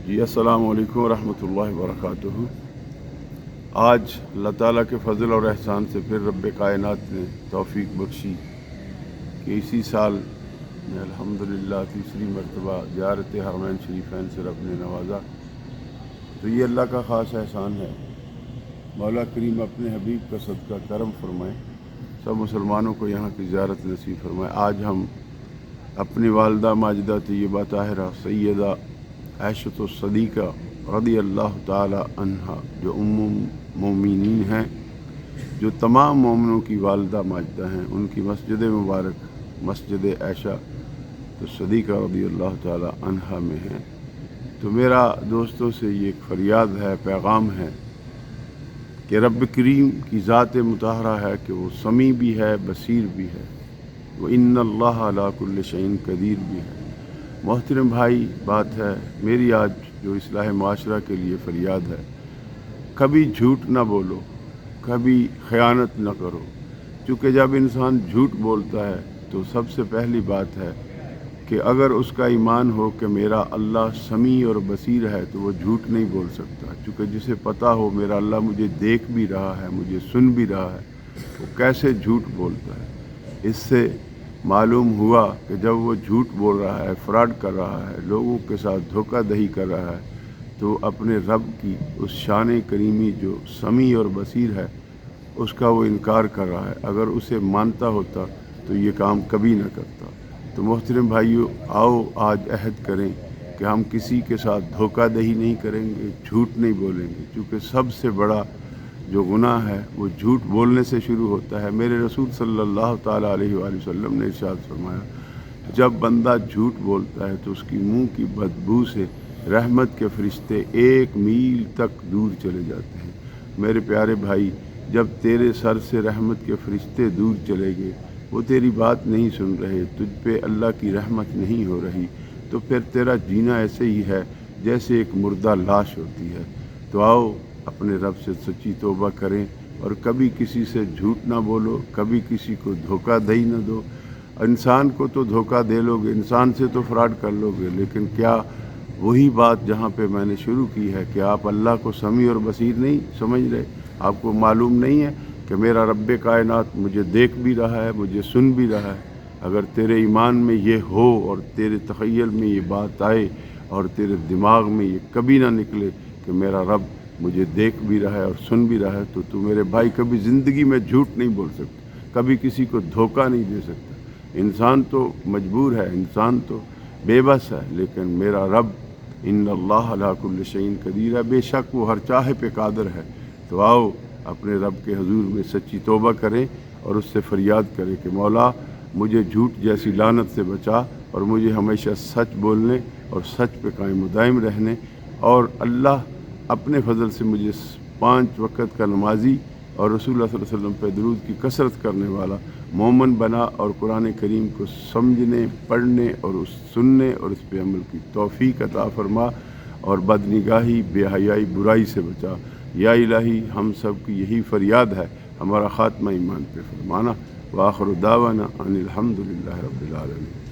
جی السلام علیکم ورحمۃ اللہ وبرکاتہ۔ آج اللہ تعالیٰ کے فضل اور احسان سے پھر رب کائنات نے توفیق بخشی کہ اسی سال میں الحمدللہ تیسری مرتبہ زیارت حرمین شریفین سے رب نے نوازا، تو یہ اللہ کا خاص احسان ہے۔ مولا کریم اپنے حبیب کا صدقہ کرم فرمائے، سب مسلمانوں کو یہاں کی زیارت نصیب فرمائے۔ آج ہم اپنی والدہ ماجدہ طیبہ طاہرہ سیدہ عائشۃ الصدیقہ رضی اللہ تعالی عنہا، جو ام المومنین ہیں، جو تمام مومنوں کی والدہ ماجدہ ہیں، ان کی مسجد مبارک مسجد عائشہ صدیقہ رضی اللہ تعالی عنہا میں ہیں۔ تو میرا دوستوں سے یہ ایک فریاد ہے، پیغام ہے کہ رب کریم کی ذات مطہرہ ہے کہ وہ سمیع بھی ہے، بصیر بھی ہے، وَإِنَّ اللَّهَ عَلَىٰ كُلِّ شَيْءٍ قدیر بھی ہے۔ محترم بھائی، بات ہے میری آج جو اصلاح معاشرہ کے لیے فریاد ہے، کبھی جھوٹ نہ بولو، کبھی خیانت نہ کرو، چونکہ جب انسان جھوٹ بولتا ہے تو سب سے پہلی بات ہے کہ اگر اس کا ایمان ہو کہ میرا اللہ سمیع اور بصیر ہے تو وہ جھوٹ نہیں بول سکتا، چونکہ جسے پتہ ہو میرا اللہ مجھے دیکھ بھی رہا ہے، مجھے سن بھی رہا ہے، وہ کیسے جھوٹ بولتا ہے۔ اس سے معلوم ہوا کہ جب وہ جھوٹ بول رہا ہے، فراڈ کر رہا ہے، لوگوں کے ساتھ دھوکہ دہی کر رہا ہے، تو اپنے رب کی اس شان کریمی جو سمیع اور بصیر ہے اس کا وہ انکار کر رہا ہے۔ اگر اسے مانتا ہوتا تو یہ کام کبھی نہ کرتا۔ تو محترم بھائیو، آؤ آج عہد کریں کہ ہم کسی کے ساتھ دھوکہ دہی نہیں کریں گے، جھوٹ نہیں بولیں گے، کیونکہ سب سے بڑا جو گناہ ہے وہ جھوٹ بولنے سے شروع ہوتا ہے۔ میرے رسول صلی اللہ تعالیٰ علیہ وآلہ وسلم نے ارشاد فرمایا، جب بندہ جھوٹ بولتا ہے تو اس کی منہ کی بدبو سے رحمت کے فرشتے 1 میل تک دور چلے جاتے ہیں۔ میرے پیارے بھائی، جب تیرے سر سے رحمت کے فرشتے دور چلے گئے، وہ تیری بات نہیں سن رہے، تجھ پہ اللہ کی رحمت نہیں ہو رہی، تو پھر تیرا جینا ایسے ہی ہے جیسے ایک مردہ لاش ہوتی ہے۔ تو آؤ اپنے رب سے سچی توبہ کریں اور کبھی کسی سے جھوٹ نہ بولو، کبھی کسی کو دھوکہ دہی نہ دو۔ انسان کو تو دھوکہ دے لو گے، انسان سے تو فراڈ کر لو گے، لیکن کیا وہی بات جہاں پہ میں نے شروع کی ہے کہ آپ اللہ کو سمیع اور بصیر نہیں سمجھ رہے؟ آپ کو معلوم نہیں ہے کہ میرا رب کائنات مجھے دیکھ بھی رہا ہے، مجھے سن بھی رہا ہے؟ اگر تیرے ایمان میں یہ ہو اور تیرے تخیل میں یہ بات آئے اور تیرے دماغ میں یہ کبھی نہ نکلے کہ میرا رب مجھے دیکھ بھی رہا ہے اور سن بھی رہا ہے، تو میرے بھائی کبھی زندگی میں جھوٹ نہیں بول سکتا، کبھی کسی کو دھوکہ نہیں دے سکتا۔ انسان تو مجبور ہے، انسان تو بے بس ہے، لیکن میرا رب ان اللہ علی کل شیء قدیر ہے، بے شک وہ ہر چاہے پہ قادر ہے۔ تو آؤ اپنے رب کے حضور میں سچی توبہ کریں اور اس سے فریاد کریں کہ مولا مجھے جھوٹ جیسی لعنت سے بچا اور مجھے ہمیشہ سچ بولنے اور سچ پہ قائم و دائم رہنے، اور اللہ اپنے فضل سے مجھے 5 وقت کا نمازی اور رسول اللہ صلی اللہ علیہ وسلم پہ درود کی کثرت کرنے والا مومن بنا، اور قرآن کریم کو سمجھنے، پڑھنے اور اس سننے اور اس پہ عمل کی توفیق عطا فرما، اور بدنگاہی، بے حیائی، برائی سے بچا۔ یا الہی، ہم سب کی یہی فریاد ہے، ہمارا خاتمہ ایمان پہ فرمانا۔ وآخر دعوانا ان الحمدللہ رب العالمین۔